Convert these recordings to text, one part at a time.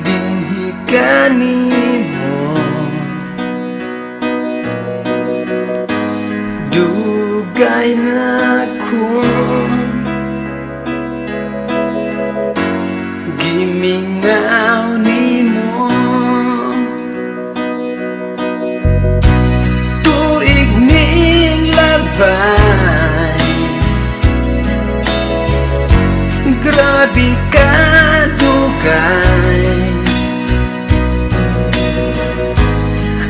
dinhi kanimo dugay na kung gimingaw nimo tuig ning labay. Grabe ka dugay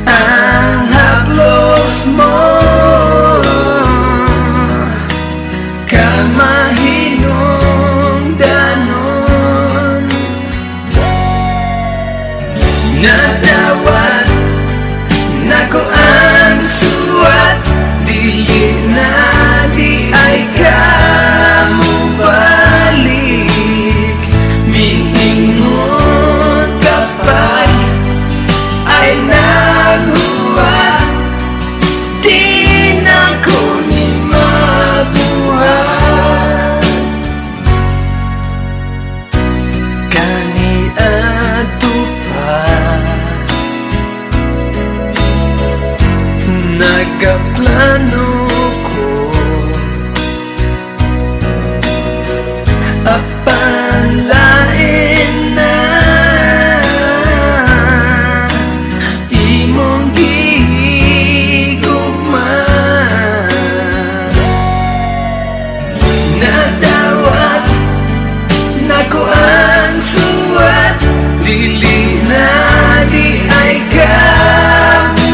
ang haplos mo, kamahinungdanon. Nadawat nako ang suwat, dili na di ay kamu balik. Miingon kapag ay naghuwat, di na ko ni mabuhat. Kani ato pa nagkaplano ko, apan lain na imong gihigugma. Nadawat nako ang suwat, dili na di ay kamubalik.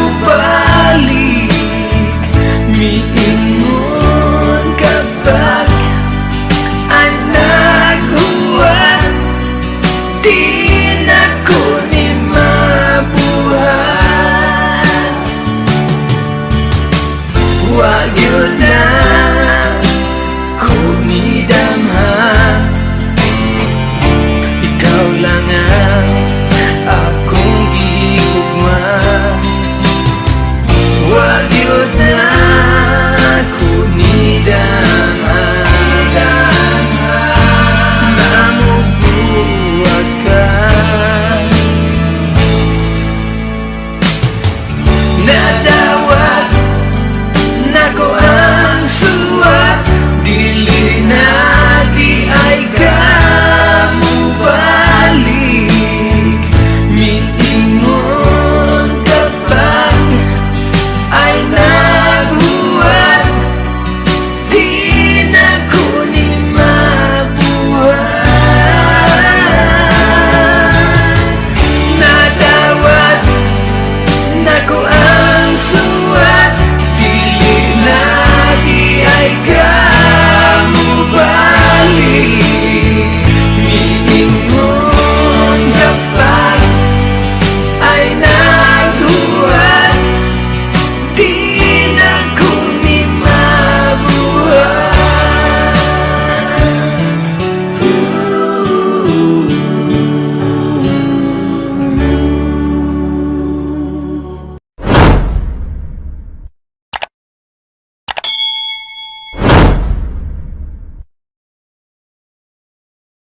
Miingon kapag ay naghuwat, di na ko ni mabuhat. Wag yun na